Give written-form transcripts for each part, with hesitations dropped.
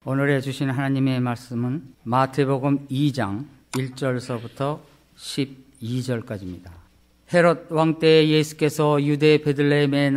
오늘 주신 하나님의 말씀은 마태복음 2장 1절서부터 12절까지입니다. 헤롯 왕 때 예수께서 유대 베들레헴에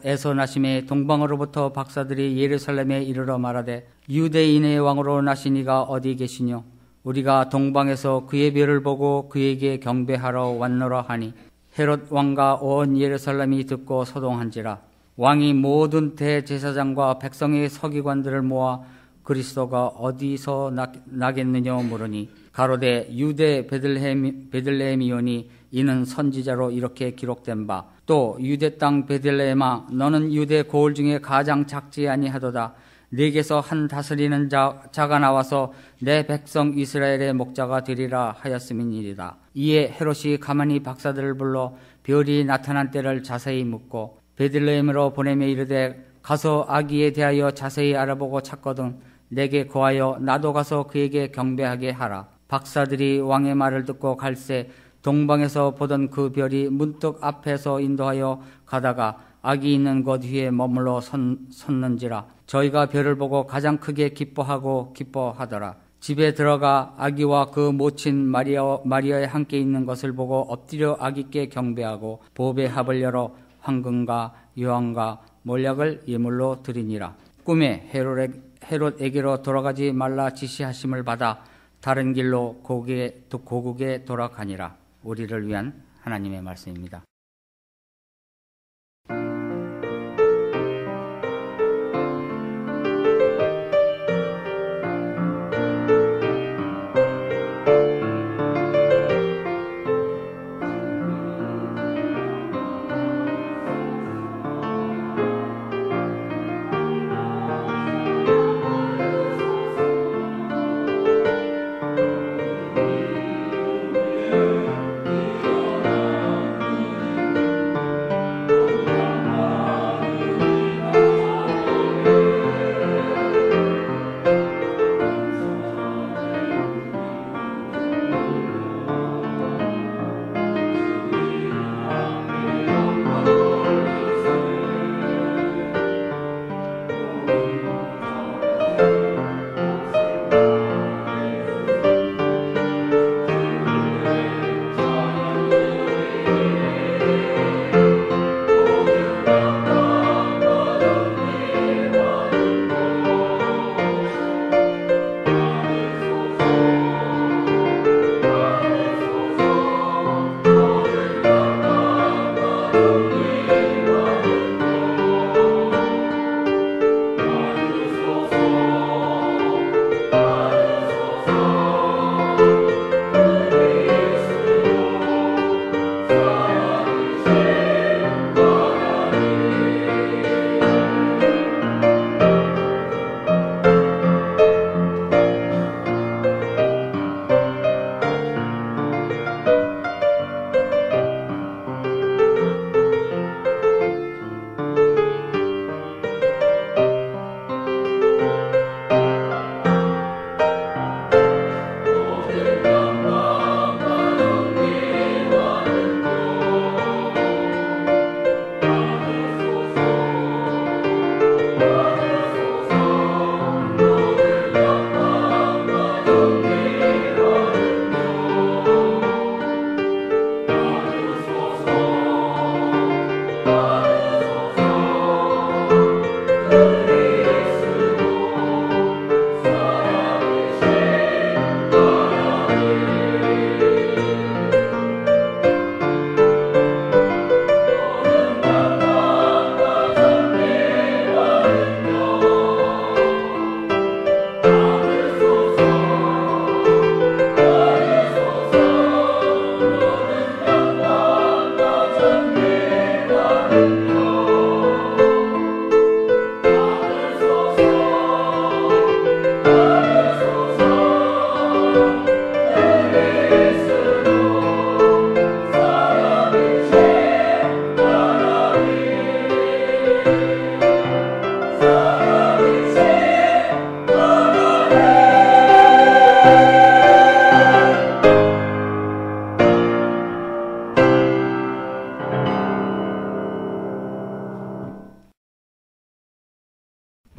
에서 나심에 동방으로부터 박사들이 예루살렘에 이르러 말하되 유대인의 왕으로 나신 이가 어디 계시뇨? 우리가 동방에서 그의 별을 보고 그에게 경배하러 왔노라 하니 헤롯 왕과 온 예루살렘이 듣고 소동한지라. 왕이 모든 대제사장과 백성의 서기관들을 모아 그리스도가 어디서 나겠느냐 물으니 가로되 유대 베들레헴이오니 이는 선지자로 이렇게 기록된 바 또 유대 땅 베들레헴아 너는 유대 고을 중에 가장 작지 아니하도다. 네게서 한 다스리는 자가 나와서 내 백성 이스라엘의 목자가 되리라 하였음이니이다. 이에 헤롯이 가만히 박사들을 불러 별이 나타난 때를 자세히 묻고 베들레헴으로 보내며 이르되 가서 아기에 대하여 자세히 알아보고 찾거든 내게 고하여 나도 가서 그에게 경배하게 하라. 박사들이 왕의 말을 듣고 갈새 동방에서 보던 그 별이 문득 앞에서 인도하여 가다가 아기 있는 곳 위에 머물러 섰는지라. 저희가 별을 보고 가장 크게 기뻐하더라. 집에 들어가 아기와 그 모친 마리아에 함께 있는 것을 보고 엎드려 아기께 경배하고 보배 합을 열어 황금과 유황과 몰약을 예물로 드리니라. 꿈에 헤롯에게로 돌아가지 말라 지시하심을 받아 다른 길로 고국에 돌아가니라. 우리를 위한 하나님의 말씀입니다.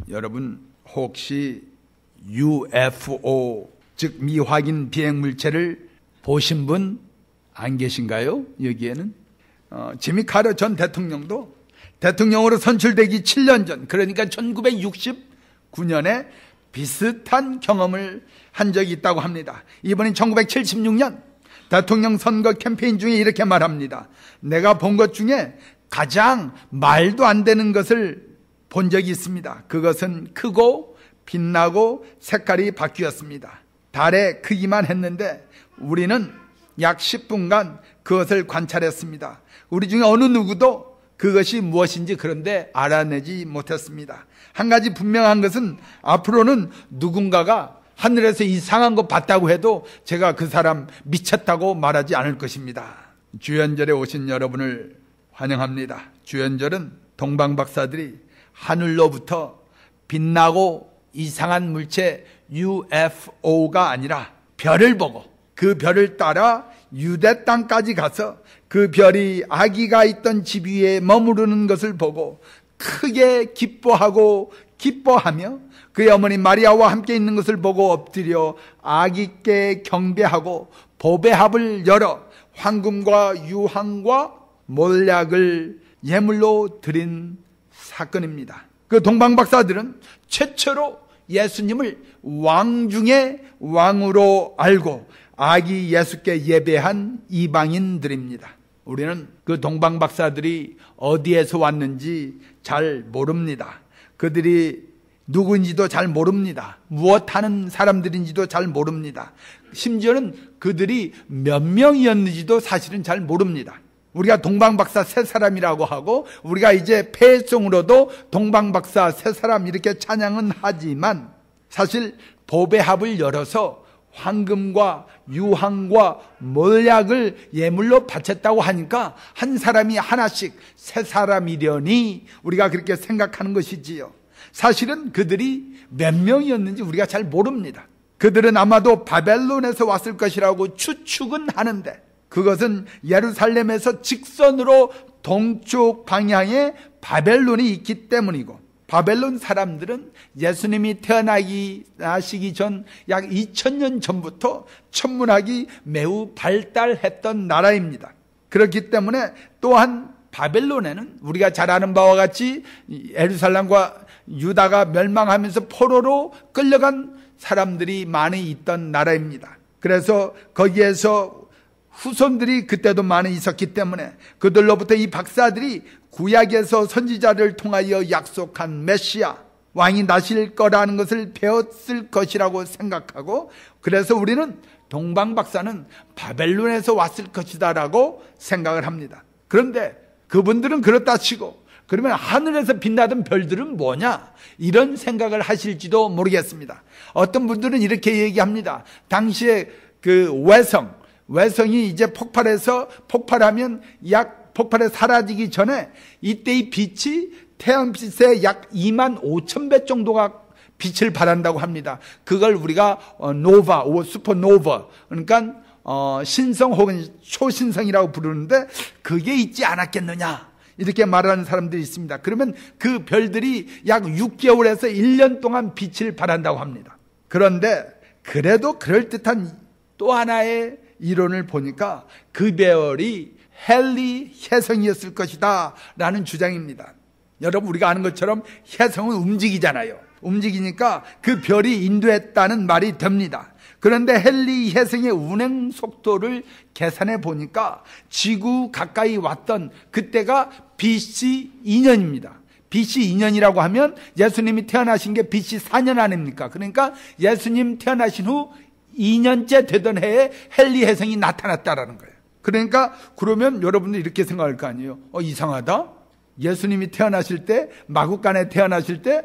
여러분 혹시 UFO, 즉 미확인 비행물체를 보신 분 안 계신가요? 여기에는 지미 카터 전 대통령도 대통령으로 선출되기 7년 전, 그러니까 1969년에 비슷한 경험을 한 적이 있다고 합니다. 이번엔 1976년 대통령 선거 캠페인 중에 이렇게 말합니다. 내가 본 것 중에 가장 말도 안 되는 것을 본 적이 있습니다. 그것은 크고 빛나고 색깔이 바뀌었습니다. 달의 크기만 했는데 우리는 약 10분간 그것을 관찰했습니다. 우리 중에 어느 누구도 그것이 무엇인지 그런데 알아내지 못했습니다. 한 가지 분명한 것은 앞으로는 누군가가 하늘에서 이상한 거 봤다고 해도 제가 그 사람 미쳤다고 말하지 않을 것입니다. 주연절에 오신 여러분을 환영합니다. 주연절은 동방박사들이 하늘로부터 빛나고 이상한 물체 UFO가 아니라 별을 보고 그 별을 따라 유대 땅까지 가서 그 별이 아기가 있던 집 위에 머무르는 것을 보고 크게 기뻐하며 그의 어머니 마리아와 함께 있는 것을 보고 엎드려 아기께 경배하고 보배합을 열어 황금과 유황과 몰약을 예물로 드린 사건입니다. 그 동방박사들은 최초로 예수님을 왕 중에 왕으로 알고 아기 예수께 예배한 이방인들입니다. 우리는 그 동방박사들이 어디에서 왔는지 잘 모릅니다. 그들이 누구인지도 잘 모릅니다. 무엇 하는 사람들인지도 잘 모릅니다. 심지어는 그들이 몇 명이었는지도 사실은 잘 모릅니다. 우리가 동방박사 세 사람이라고 하고 우리가 이제 폐송으로도 동방박사 세 사람 이렇게 찬양은 하지만 사실 보배합을 열어서 황금과 유황과 몰약을 예물로 바쳤다고 하니까 한 사람이 하나씩 세 사람이려니 우리가 그렇게 생각하는 것이지요. 사실은 그들이 몇 명이었는지 우리가 잘 모릅니다. 그들은 아마도 바벨론에서 왔을 것이라고 추측은 하는데 그것은 예루살렘에서 직선으로 동쪽 방향에 바벨론이 있기 때문이고 바벨론 사람들은 예수님이 태어나시기 전 약 2000년 전부터 천문학이 매우 발달했던 나라입니다. 그렇기 때문에 또한 바벨론에는 우리가 잘 아는 바와 같이 예루살렘과 유다가 멸망하면서 포로로 끌려간 사람들이 많이 있던 나라입니다. 그래서 거기에서 후손들이 그때도 많이 있었기 때문에 그들로부터 이 박사들이 구약에서 선지자를 통하여 약속한 메시아 왕이 나실 거라는 것을 배웠을 것이라고 생각하고 그래서 우리는 동방박사는 바벨론에서 왔을 것이다라고 생각을 합니다. 그런데 그분들은 그렇다 치고 그러면 하늘에서 빛나던 별들은 뭐냐? 이런 생각을 하실지도 모르겠습니다. 어떤 분들은 이렇게 얘기합니다. 당시에 그 외성이 이제 폭발하면 폭발해 사라지기 전에 이때의 빛이 태양빛의 약 25,000배 정도가 빛을 발한다고 합니다. 그걸 우리가 노바, 슈퍼노바, 그러니까 신성 혹은 초신성이라고 부르는데 그게 있지 않았겠느냐 이렇게 말하는 사람들이 있습니다. 그러면 그 별들이 약 6개월에서 1년 동안 빛을 발한다고 합니다. 그런데 그래도 그럴듯한 또 하나의 이론을 보니까 그 별이 헨리 혜성이었을 것이다 라는 주장입니다. 여러분 우리가 아는 것처럼 혜성은 움직이잖아요. 움직이니까 그 별이 인도했다는 말이 됩니다. 그런데 헨리 혜성의 운행 속도를 계산해 보니까 지구 가까이 왔던 그때가 BC 2년입니다. BC 2년이라고 하면 예수님이 태어나신 게 BC 4년 아닙니까? 그러니까 예수님 태어나신 후 2년째 되던 해에 헨리 혜성이 나타났다라는 거예요. 그러니까 그러면 여러분들 이렇게 생각할 거 아니에요. 이상하다. 예수님이 태어나실 때 마구간에 태어나실 때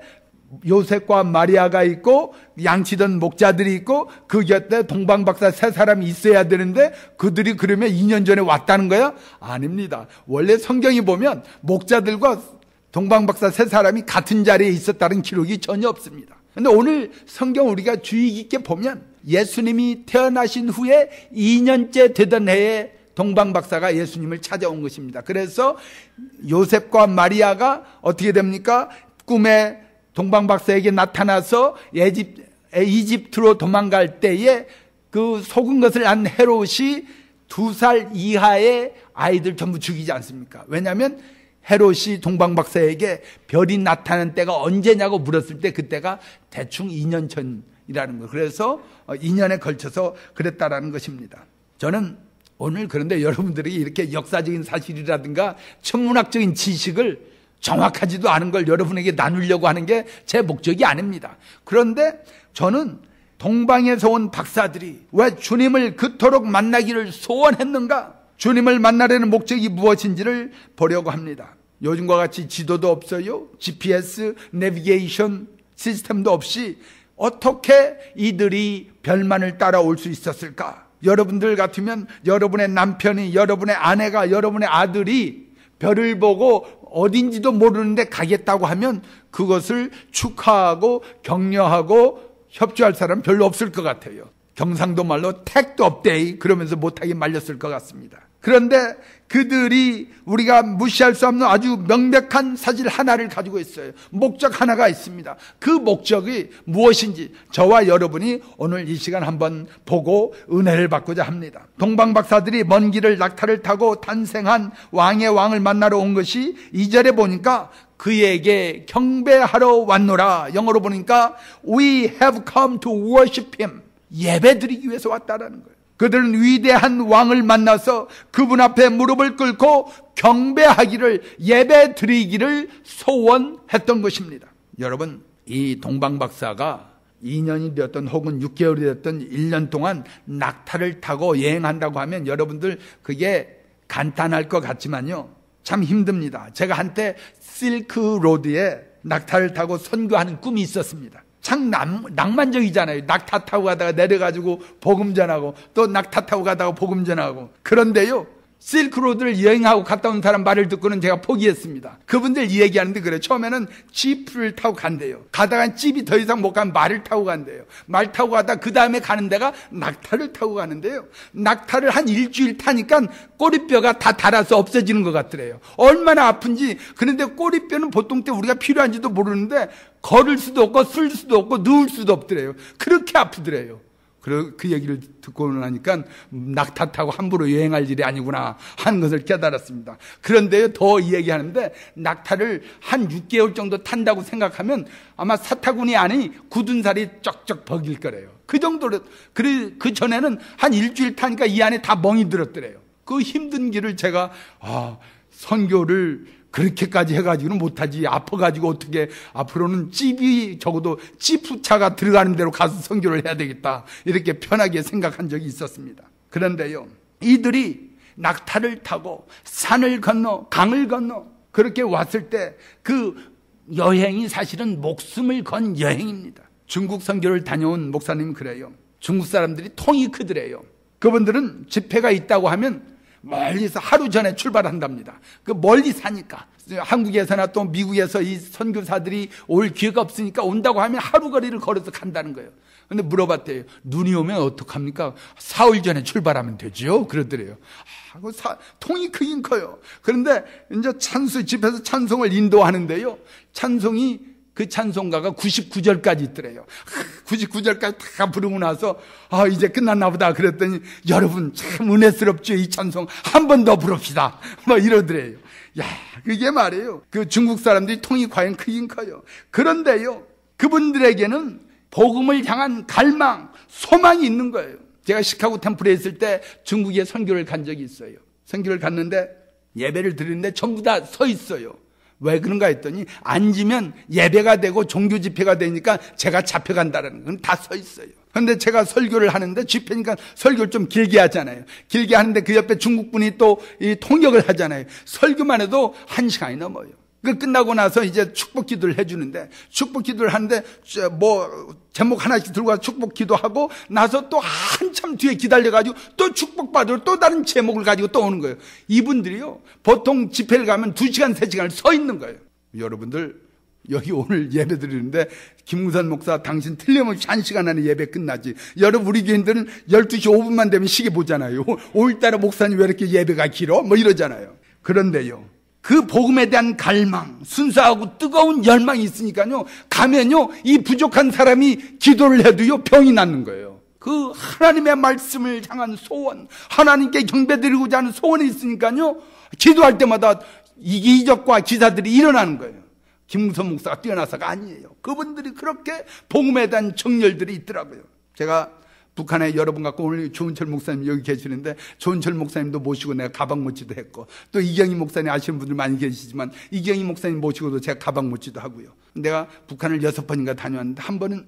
요셉과 마리아가 있고 양치던 목자들이 있고 그 곁에 동방박사 세 사람이 있어야 되는데 그들이 그러면 2년 전에 왔다는 거야? 아닙니다. 원래 성경이 보면 목자들과 동방박사 세 사람이 같은 자리에 있었다는 기록이 전혀 없습니다. 근데 오늘 성경 우리가 주의 깊게 보면 예수님이 태어나신 후에 2년째 되던 해에 동방박사가 예수님을 찾아온 것입니다. 그래서 요셉과 마리아가 어떻게 됩니까? 꿈에 동방박사에게 나타나서 이집트로 도망갈 때에 그 속은 것을 안 헤롯이 2살 이하의 아이들 전부 죽이지 않습니까? 왜냐하면 헤롯이 동방박사에게 별이 나타나는 때가 언제냐고 물었을 때 그때가 대충 2년 전이라는 거예요. 그래서 2년에 걸쳐서 그랬다라는 것입니다. 저는 오늘 그런데 여러분들이 이렇게 역사적인 사실이라든가 천문학적인 지식을 정확하지도 않은 걸 여러분에게 나누려고 하는 게 제 목적이 아닙니다. 그런데 저는 동방에서 온 박사들이 왜 주님을 그토록 만나기를 소원했는가? 주님을 만나려는 목적이 무엇인지를 보려고 합니다. 요즘과 같이 지도도 없어요. GPS, 내비게이션 시스템도 없이 어떻게 이들이 별만을 따라올 수 있었을까? 여러분들 같으면 여러분의 남편이, 여러분의 아내가, 여러분의 아들이 별을 보고 어딘지도 모르는데 가겠다고 하면 그것을 축하하고 격려하고 협조할 사람 별로 없을 것 같아요. 경상도 말로 택도 없대이 그러면서 못하게 말렸을 것 같습니다. 그런데 그들이 우리가 무시할 수 없는 아주 명백한 사실 하나를 가지고 있어요. 목적 하나가 있습니다. 그 목적이 무엇인지 저와 여러분이 오늘 이 시간 한번 보고 은혜를 받고자 합니다. 동방박사들이 먼 길을 낙타를 타고 탄생한 왕의 왕을 만나러 온 것이 2절에 보니까 그에게 경배하러 왔노라. 영어로 보니까 We have come to worship him. 예배드리기 위해서 왔다라는 거예요. 그들은 위대한 왕을 만나서 그분 앞에 무릎을 꿇고 경배하기를, 예배드리기를 소원했던 것입니다. 여러분, 이 동방박사가 2년이 되었던 혹은 6개월이 되었던 1년 동안 낙타를 타고 여행한다고 하면 여러분들 그게 간단할 것 같지만요, 참 힘듭니다. 제가 한때 실크로드에 낙타를 타고 선교하는 꿈이 있었습니다. 참 낭만적이잖아요. 낙타 타고 가다가 내려가지고 복음 전하고 또 낙타 타고 가다가 복음 전하고. 그런데요, 실크로드를 여행하고 갔다 온 사람 말을 듣고는 제가 포기했습니다. 그분들 이 얘기하는데 그래요. 처음에는 지프를 타고 간대요. 가다가 집이 더 이상 못 가면 말을 타고 간대요. 말 타고 가다 그 다음에 가는 데가 낙타를 타고 가는데요. 낙타를 한 일주일 타니까 꼬리뼈가 다 닳아서 없어지는 것 같더래요. 얼마나 아픈지. 그런데 꼬리뼈는 보통 때 우리가 필요한지도 모르는데 걸을 수도 없고 쓸 수도 없고 누울 수도 없더래요. 그렇게 아프더래요. 그 얘기를 듣고 나니까 낙타 타고 함부로 여행할 일이 아니구나 하는 것을 깨달았습니다. 그런데 더 이야기하는데 낙타를 한 6개월 정도 탄다고 생각하면 아마 사타구니 안이 굳은 살이 쩍쩍 벗길 거래요. 그 정도로. 그 전에는 한 일주일 타니까 이 안에 다 멍이 들었더래요. 그 힘든 길을 제가 선교를 그렇게까지 해가지고는 못하지. 아파가지고 어떻게 앞으로는 적어도 지프차가 들어가는 대로 가서 선교를 해야 되겠다. 이렇게 편하게 생각한 적이 있었습니다. 그런데요, 이들이 낙타를 타고 산을 건너 강을 건너 그렇게 왔을 때 그 여행이 사실은 목숨을 건 여행입니다. 중국 선교를 다녀온 목사님은 그래요. 중국 사람들이 통이 크더래요. 그분들은 집회가 있다고 하면 멀리서 하루 전에 출발한답니다. 그 멀리 사니까. 한국에서나 또 미국에서 이 선교사들이 올 기회가 없으니까 온다고 하면 하루 거리를 걸어서 간다는 거예요. 근데 물어봤대요. 눈이 오면 어떡합니까? 사흘 전에 출발하면 되죠? 그러더래요. 통이 크긴 커요. 그런데 이제 집에서 찬송을 인도하는데요. 그 찬송가가 99절까지 있더래요. 99절까지 다 부르고 나서 이제 끝났나 보다 그랬더니 여러분 참 은혜스럽죠. 이 찬송 한 번 더 부릅시다. 이러더래요. 야, 그게 말이에요. 그 중국 사람들이 통이 과연 크긴 커요. 그런데요, 그분들에게는 복음을 향한 갈망, 소망이 있는 거예요. 제가 시카고 템플에 있을 때 중국에 선교를 간 적이 있어요. 선교를 갔는데 예배를 드리는데 전부 다 서 있어요. 왜 그런가 했더니 앉으면 예배가 되고 종교 집회가 되니까 제가 잡혀간다는 건 다 서 있어요. 그런데 제가 설교를 하는데 집회니까 설교를 좀 길게 하잖아요. 길게 하는데 그 옆에 중국분이 또 이 통역을 하잖아요. 설교만 해도 1시간이 넘어요. 그 끝나고 나서 이제 축복 기도를 해주는데 축복 기도를 하는데 제목 하나씩 들고 와서 축복 기도하고 나서 또 한참 뒤에 기다려가지고 또 축복받으러 또 다른 제목을 가지고 또 오는 거예요. 이분들이요, 보통 집회를 가면 2시간, 3시간을 서 있는 거예요. 여러분들 여기 오늘 예배 드리는데 김무선 목사 당신 틀림없이 1시간 안에 예배 끝나지. 여러분 우리 교인들은 12시 5분만 되면 시계 보잖아요. 오늘따라 목사님 왜 이렇게 예배가 길어? 이러잖아요. 그런데요, 그 복음에 대한 갈망, 순수하고 뜨거운 열망이 있으니까요, 가면요, 이 부족한 사람이 기도를 해도요, 병이 낫는 거예요. 그 하나님의 말씀을 향한 소원, 하나님께 경배드리고자 하는 소원이 있으니까요, 기도할 때마다 이기적과 기사들이 일어나는 거예요. 김무선 목사가 뛰어나서가 아니에요. 그분들이 그렇게 복음에 대한 정열들이 있더라고요. 제가 북한에 여러분 갖고 오늘 조은철 목사님 여기 계시는데, 조은철 목사님도 모시고 내가 가방 모치도 했고, 또 이경희 목사님 아시는 분들 많이 계시지만 이경희 목사님 모시고도 제가 가방 모치도 하고요. 내가 북한을 6번인가 다녀왔는데, 한 번은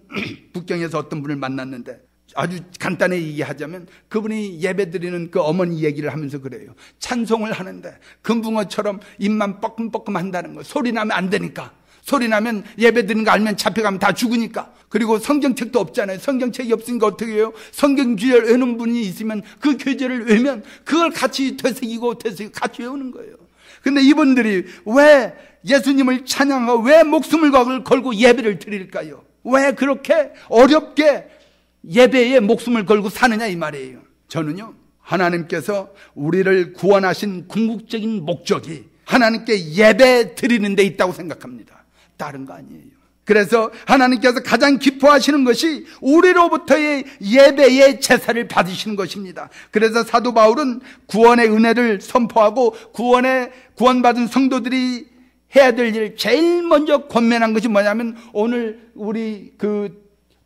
북경에서 어떤 분을 만났는데, 아주 간단히 얘기하자면 그분이 예배드리는 그 어머니 얘기를 하면서 그래요. 찬송을 하는데 금붕어처럼 입만 뻐끔뻐끔 한다는 거. 소리 나면 안 되니까. 소리 나면 예배드리는 거 알면 잡혀가면 다 죽으니까. 그리고 성경책도 없잖아요. 성경책이 없으니까 어떻게 해요? 성경 교재를 외우는 분이 있으면 그 교재를 외우면 그걸 같이 되새기고 같이 외우는 거예요. 근데 이분들이 왜 예수님을 찬양하고 왜 목숨을 걸고 예배를 드릴까요? 왜 그렇게 어렵게 예배에 목숨을 걸고 사느냐 이 말이에요. 저는요, 하나님께서 우리를 구원하신 궁극적인 목적이 하나님께 예배 드리는 데 있다고 생각합니다. 다른 거 아니에요. 그래서 하나님께서 가장 기뻐하시는 것이 우리로부터의 예배의 제사를 받으시는 것입니다. 그래서 사도 바울은 구원의 은혜를 선포하고 구원받은 성도들이 해야 될 일 제일 먼저 권면한 것이 뭐냐면, 오늘 우리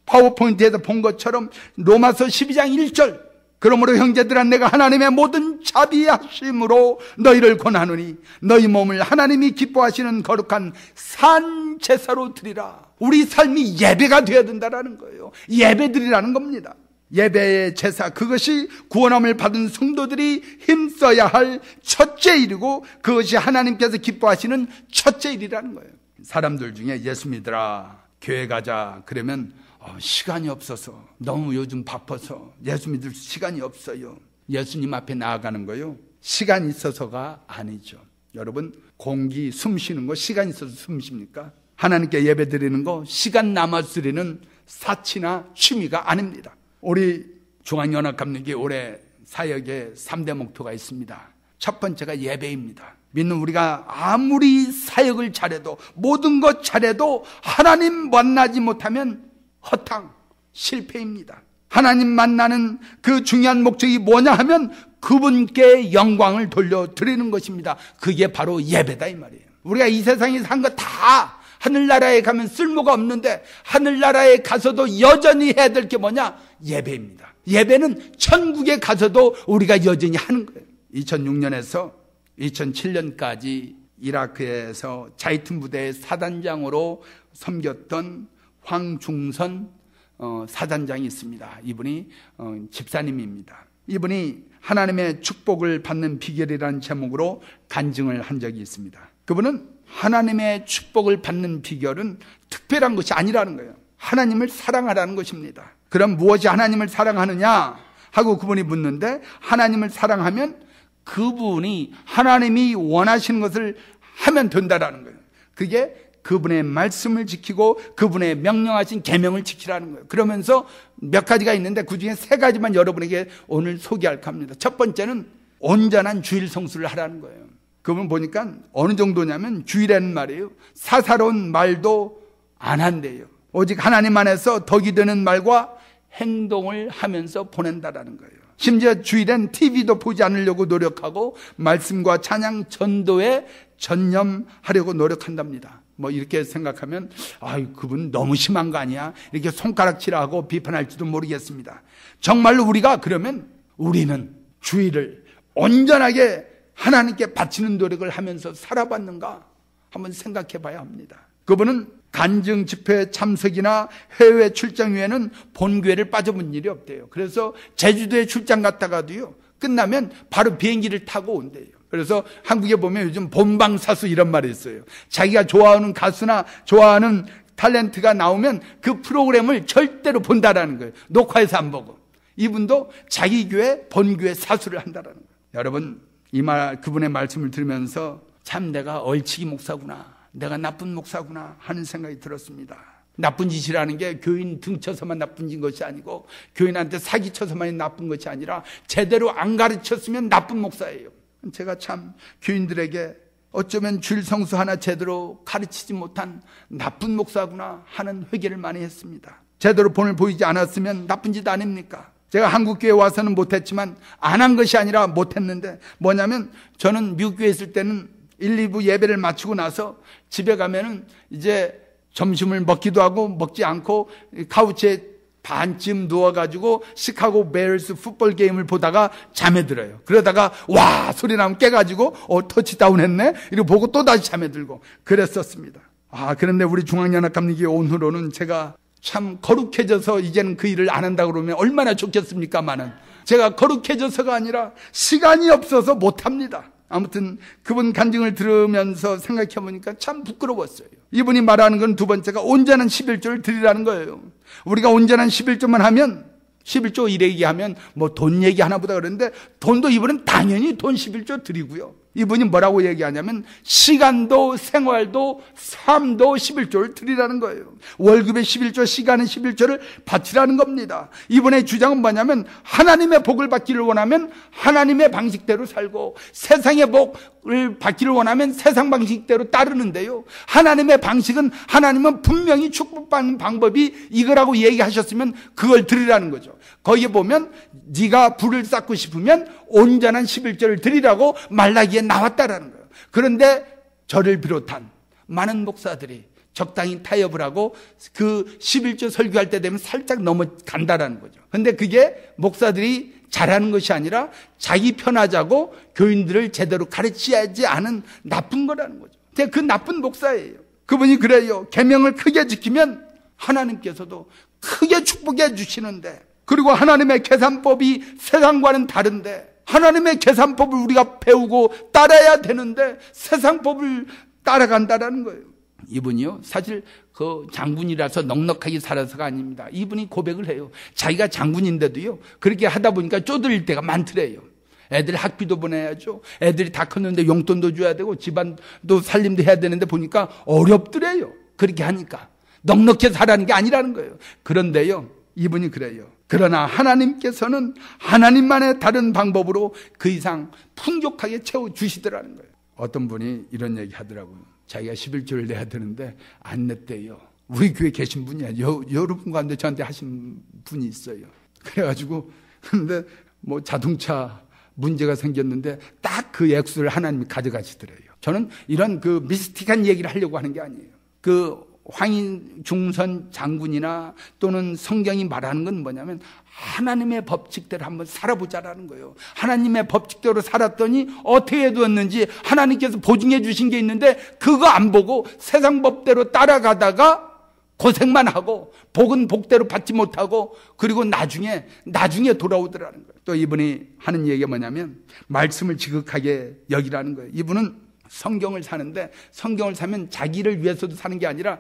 파워포인트에서 본 것처럼 로마서 12장 1절, 그러므로 형제들아 내가 하나님의 모든 자비하심으로 너희를 권하노니 너희 몸을 하나님이 기뻐하시는 거룩한 산 제사로 드리라. 우리 삶이 예배가 되어야 된다는 거예요. 예배 드리라는 겁니다. 예배의 제사, 그것이 구원함을 받은 성도들이 힘써야 할 첫째 일이고, 그것이 하나님께서 기뻐하시는 첫째 일이라는 거예요. 사람들 중에 예수 믿으라, 교회 가자 그러면 시간이 없어서, 너무 요즘 바빠서 예수 믿을 시간이 없어요. 예수님 앞에 나아가는 거요, 시간 있어서가 아니죠. 여러분, 공기 숨 쉬는 거 시간 있어서 숨 쉽니까? 하나님께 예배 드리는 거 시간 남아쓰리는 사치나 취미가 아닙니다. 우리 중앙연합감리교회 올해 사역에 3대 목표가 있습니다. 첫 번째가 예배입니다. 믿는 우리가 아무리 사역을 잘해도, 모든 것 잘해도 하나님 만나지 못하면 허탕, 실패입니다. 하나님 만나는 그 중요한 목적이 뭐냐 하면 그분께 영광을 돌려드리는 것입니다. 그게 바로 예배다 이 말이에요. 우리가 이 세상에 산 거 다 하늘나라에 가면 쓸모가 없는데, 하늘나라에 가서도 여전히 해야 될 게 뭐냐? 예배입니다. 예배는 천국에 가서도 우리가 여전히 하는 거예요. 2006년에서 2007년까지 이라크에서 자이툰 부대의 사단장으로 섬겼던 황중선 사단장이 있습니다. 이분이 집사님입니다. 이분이 하나님의 축복을 받는 비결이라는 제목으로 간증을 한 적이 있습니다. 그분은 하나님의 축복을 받는 비결은 특별한 것이 아니라는 거예요. 하나님을 사랑하라는 것입니다. 그럼 무엇이 하나님을 사랑하느냐 하고 그분이 묻는데, 하나님을 사랑하면 그분이 하나님이 원하시는 것을 하면 된다라는 거예요. 그게 그분의 말씀을 지키고 그분의 명령하신 계명을 지키라는 거예요. 그러면서 몇 가지가 있는데 그중에 3가지만 여러분에게 오늘 소개할까 합니다. 첫 번째는 온전한 주일 성수를 하라는 거예요. 그분 보니까 어느 정도냐면, 주일에는 말이에요, 사사로운 말도 안 한대요. 오직 하나님 안에서 덕이 되는 말과 행동을 하면서 보낸다라는 거예요. 심지어 주일엔 TV도 보지 않으려고 노력하고 말씀과 찬양 전도에 전념하려고 노력한답니다. 뭐 이렇게 생각하면 그분 너무 심한 거 아니야? 이렇게 손가락질하고 비판할지도 모르겠습니다. 정말로 우리가 그러면 우리는 주일을 온전하게 하나님께 바치는 노력을 하면서 살아봤는가 한번 생각해 봐야 합니다. 그분은 간증 집회 참석이나 해외 출장 외에는 본교회를 빠져본 일이 없대요. 그래서 제주도에 출장 갔다가도요, 끝나면 바로 비행기를 타고 온대요. 그래서 한국에 보면 요즘 본방사수 이런 말이 있어요. 자기가 좋아하는 가수나 좋아하는 탤런트가 나오면 그 프로그램을 절대로 본다라는 거예요. 녹화해서 안 보고. 이분도 자기 교회 본교회 사수를 한다라는 거예요. 여러분, 그분의 말씀을 들으면서 참 내가 얼치기 목사구나, 내가 나쁜 목사구나 하는 생각이 들었습니다. 나쁜 짓이라는 게 교인 등쳐서만 나쁜 것이 아니고, 교인한테 사기쳐서만 나쁜 것이 아니라 제대로 안 가르쳤으면 나쁜 목사예요. 제가 참 교인들에게 어쩌면 주일 성수 하나 제대로 가르치지 못한 나쁜 목사구나 하는 회개를 많이 했습니다. 제대로 본을 보이지 않았으면 나쁜 짓 아닙니까? 제가 한국교회 와서는 못했지만 안 한 것이 아니라 못했는데 뭐냐면 저는 미국교회 있을 때는 1, 2부 예배를 마치고 나서 집에 가면은 이제 점심을 먹기도 하고 먹지 않고 카우치에 반쯤 누워가지고 시카고 베어스 풋볼 게임을 보다가 잠에 들어요. 그러다가 와 소리 나면 깨가지고 터치다운 했네 이러고 보고 또 다시 잠에 들고 그랬었습니다. 그런데 우리 중앙연합감리교회 온 후로는 제가 참 거룩해져서 이제는 그 일을 안 한다고 그러면 얼마나 좋겠습니까마는 제가 거룩해져서가 아니라 시간이 없어서 못합니다. 아무튼 그분 간증을 들으면서 생각해 보니까 참 부끄러웠어요. 이분이 말하는 건 두 번째가 온전한 11조를 드리라는 거예요. 우리가 온전한 11조만 하면 11조 일 얘기하면 뭐 돈 얘기하나 보다 그러는데 돈도 이분은 당연히 돈 11조 드리고요. 이분이 뭐라고 얘기하냐면 시간도 생활도 삶도 11조를 드리라는 거예요. 월급의 11조, 시간의 11조를 바치라는 겁니다. 이분의 주장은 뭐냐면 하나님의 복을 받기를 원하면 하나님의 방식대로 살고 세상의 복을 받기를 원하면 세상 방식대로 따르는데요. 하나님의 방식은 하나님은 분명히 축복받는 방법이 이거라고 얘기하셨으면 그걸 드리라는 거죠. 거기에 보면 네가 불을 쌓고 싶으면 온전한 11조를 드리라고 말라기에 나왔다라는 거예요. 그런데 저를 비롯한 많은 목사들이 적당히 타협을 하고 그 11조 설교할 때 되면 살짝 넘어간다라는 거죠. 그런데 그게 목사들이 잘하는 것이 아니라 자기 편하자고 교인들을 제대로 가르치지 않은 나쁜 거라는 거죠. 근데 그 나쁜 목사예요. 그분이 그래요. 계명을 크게 지키면 하나님께서도 크게 축복해 주시는데 그리고 하나님의 계산법이 세상과는 다른데 하나님의 계산법을 우리가 배우고 따라야 되는데 세상 법을 따라간다라는 거예요. 이분이요 사실 그 장군이라서 넉넉하게 살아서가 아닙니다. 이분이 고백을 해요. 자기가 장군인데도요 그렇게 하다 보니까 쪼들릴 때가 많더래요. 애들 학비도 보내야죠. 애들이 다 컸는데 용돈도 줘야 되고 집안도 살림도 해야 되는데 보니까 어렵더래요. 그렇게 하니까 넉넉히 살라는 게 아니라는 거예요. 그런데요 이분이 그래요. 그러나 하나님께서는 하나님만의 다른 방법으로 그 이상 풍족하게 채워주시더라는 거예요. 어떤 분이 이런 얘기 하더라고요. 자기가 11조를 내야 되는데 안 냈대요. 우리 교회 계신 분이야. 여러분 가운데 저한테 하신 분이 있어요. 그래가지고 근데 뭐 자동차 문제가 생겼는데 딱 그 액수를 하나님이 가져가시더래요. 저는 이런 그 미스틱한 얘기를 하려고 하는 게 아니에요. 그 황인 중선 장군이나 또는 성경이 말하는 건 뭐냐면 하나님의 법칙대로 한번 살아보자라는 거예요. 하나님의 법칙대로 살았더니 어떻게 해두었는지 하나님께서 보증해 주신 게 있는데 그거 안 보고 세상 법대로 따라가다가 고생만 하고 복은 복대로 받지 못하고 그리고 나중에 돌아오더라는 거예요. 또 이분이 하는 얘기가 뭐냐면 말씀을 지극하게 여기라는 거예요. 이분은 성경을 사는데 성경을 사면 자기를 위해서도 사는 게 아니라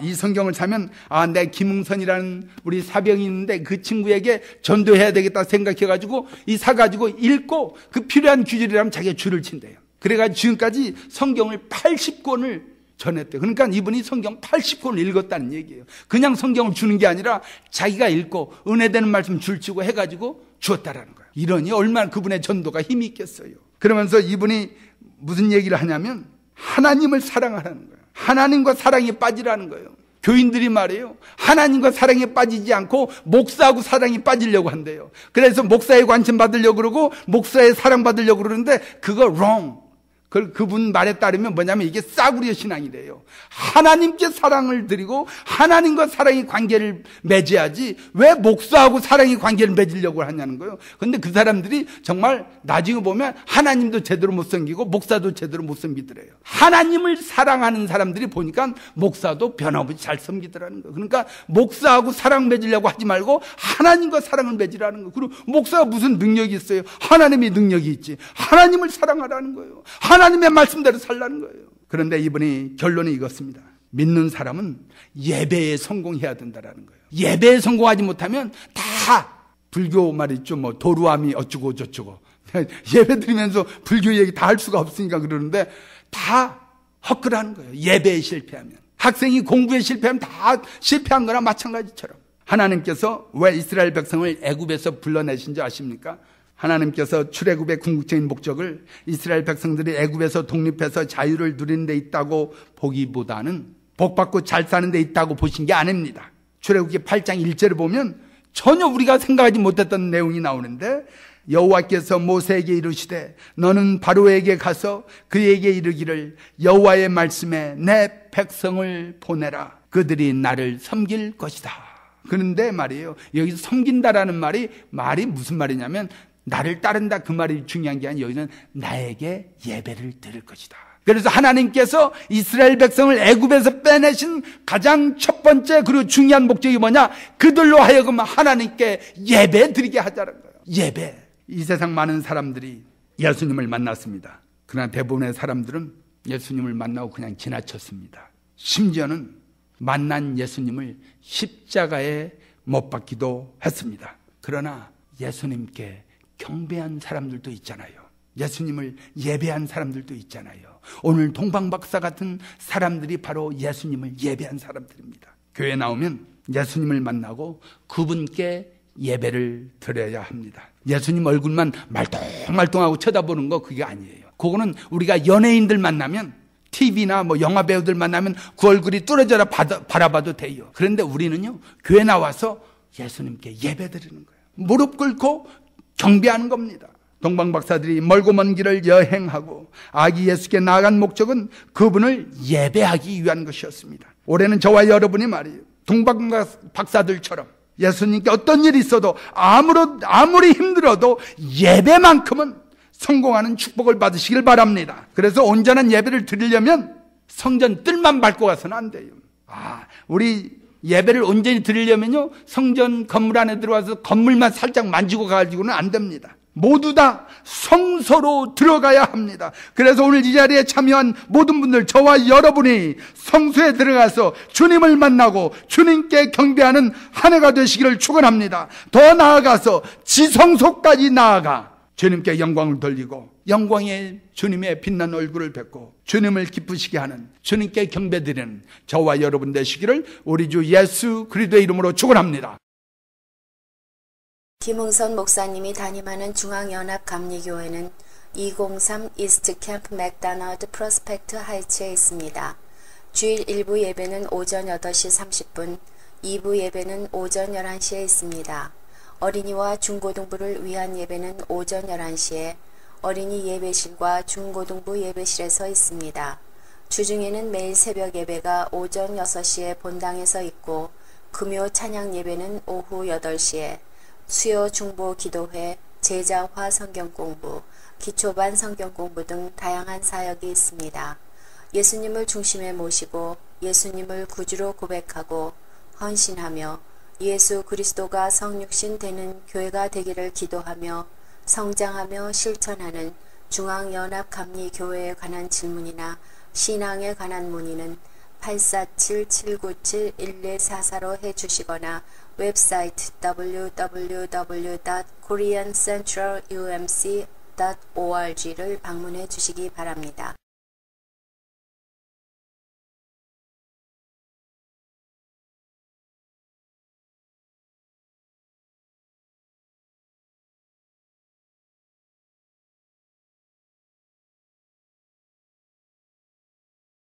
이 성경을 사면 내 김웅선이라는 우리 사병이 있는데 그 친구에게 전도해야 되겠다 생각해가지고 사가지고 읽고 그 필요한 규절이라면 자기가 줄을 친대요. 그래가지고 지금까지 성경을 80권을 전했대요. 그러니까 이분이 성경 80권을 읽었다는 얘기예요. 그냥 성경을 주는 게 아니라 자기가 읽고 은혜되는 말씀 줄치고 해가지고 주었다라는 거예요. 이러니 얼마나 그분의 전도가 힘이 있겠어요. 그러면서 이분이 무슨 얘기를 하냐면 하나님을 사랑하라는 거예요. 하나님과 사랑에 빠지라는 거예요. 교인들이 말해요. 하나님과 사랑에 빠지지 않고 목사하고 사랑에 빠지려고 한대요. 그래서 목사의 관심 받으려고 그러고 목사의 사랑 받으려고 그러는데 그거 wrong. 그분 말에 따르면 뭐냐면 이게 싸구려 신앙이래요. 하나님께 사랑을 드리고 하나님과 사랑의 관계를 맺어야지 왜 목사하고 사랑의 관계를 맺으려고 하냐는 거예요. 그런데 그 사람들이 정말 나중에 보면 하나님도 제대로 못 섬기고 목사도 제대로 못 섬기더래요. 하나님을 사랑하는 사람들이 보니까 목사도 변함없이 잘 섬기더라는 거예요. 그러니까 목사하고 사랑 맺으려고 하지 말고 하나님과 사랑을 맺으라는 거예요. 그리고 목사가 무슨 능력이 있어요? 하나님의 능력이 있지. 하나님을 사랑하라는 거예요. 하나님의 말씀대로 살라는 거예요. 그런데 이분이 결론이 이것입니다. 믿는 사람은 예배에 성공해야 된다는 거예요. 예배에 성공하지 못하면 다 불교 말이죠. 뭐 도루함이 어쩌고 저쩌고 예배 드리면서 불교 얘기 다 할 수가 없으니까 그러는데 다 헛그라는 거예요. 예배에 실패하면. 학생이 공부에 실패하면 다 실패한 거나 마찬가지처럼. 하나님께서 왜 이스라엘 백성을 애굽에서 불러내신 줄 아십니까? 하나님께서 출애굽의 궁극적인 목적을 이스라엘 백성들이 애굽에서 독립해서 자유를 누리는 데 있다고 보기보다는 복받고 잘 사는 데 있다고 보신 게 아닙니다. 출애굽기 8장 1절을 보면 전혀 우리가 생각하지 못했던 내용이 나오는데, 여호와께서 모세에게 이르시되 너는 바로에게 가서 그에게 이르기를 여호와의 말씀에 내 백성을 보내라. 그들이 나를 섬길 것이다. 그런데 말이에요, 여기서 섬긴다라는 말이 무슨 말이냐면 나를 따른다, 그 말이 중요한 게 아니라 여기는 나에게 예배를 드릴 것이다. 그래서 하나님께서 이스라엘 백성을 애굽에서 빼내신 가장 첫 번째 그리고 중요한 목적이 뭐냐? 그들로 하여금 하나님께 예배 드리게 하자는 거예요. 예배. 이 세상 많은 사람들이 예수님을 만났습니다. 그러나 대부분의 사람들은 예수님을 만나고 그냥 지나쳤습니다. 심지어는 만난 예수님을 십자가에 못 박기도 했습니다. 그러나 예수님께 경배한 사람들도 있잖아요. 예수님을 예배한 사람들도 있잖아요. 오늘 동방박사 같은 사람들이 바로 예수님을 예배한 사람들입니다. 교회에 나오면 예수님을 만나고 그분께 예배를 드려야 합니다. 예수님 얼굴만 말똥말똥하고 쳐다보는 거 그게 아니에요. 그거는 우리가 연예인들 만나면, TV나 영화 배우들 만나면 그 얼굴이 뚫어져라 바라봐도 돼요. 그런데 우리는요, 교회 나와서 예수님께 예배 드리는 거예요. 무릎 꿇고 경배하는 겁니다. 동방박사들이 멀고 먼 길을 여행하고 아기 예수께 나아간 목적은 그분을 예배하기 위한 것이었습니다. 올해는 저와 여러분이 말이에요, 동방박사들처럼 예수님께 어떤 일이 있어도 아무리 힘들어도 예배만큼은 성공하는 축복을 받으시길 바랍니다. 그래서 온전한 예배를 드리려면 성전 뜰만 밟고 가서는 안 돼요. 우리 예배를 온전히 드리려면요, 성전 건물 안에 들어와서 건물만 살짝 만지고 가지고는 안 됩니다. 모두 다 성소로 들어가야 합니다. 그래서 오늘 이 자리에 참여한 모든 분들, 저와 여러분이 성소에 들어가서 주님을 만나고 주님께 경배하는 한 해가 되시기를 축원합니다. 더 나아가서 지성소까지 나아가 주님께 영광을 돌리고 영광의 주님의 빛난 얼굴을 뵙고 주님을 기쁘시게 하는, 주님께 경배드리는 저와 여러분 되시기를 우리 주 예수 그리스도의 이름으로 축원합니다. 김흥선 목사님이 담임하는 중앙연합감리교회는 203 이스트 캠프 맥다너드 프로스펙트 하이츠에 있습니다. 주일 1부 예배는 오전 8시 30분, 2부 예배는 오전 11시에 있습니다. 어린이와 중고등부를 위한 예배는 오전 11시에 어린이 예배실과 중고등부 예배실에서 있습니다. 주중에는 매일 새벽 예배가 오전 6시에 본당에서 있고, 금요 찬양 예배는 오후 8시에, 수요 중보 기도회, 제자화 성경공부, 기초반 성경공부 등 다양한 사역이 있습니다. 예수님을 중심에 모시고 예수님을 구주로 고백하고 헌신하며 예수 그리스도가 성육신 되는 교회가 되기를 기도하며 성장하며 실천하는 중앙연합감리교회에 관한 질문이나 신앙에 관한 문의는 847-797-1244로 해주시거나 웹사이트 www.koreancentralumc.org를 방문해 주시기 바랍니다.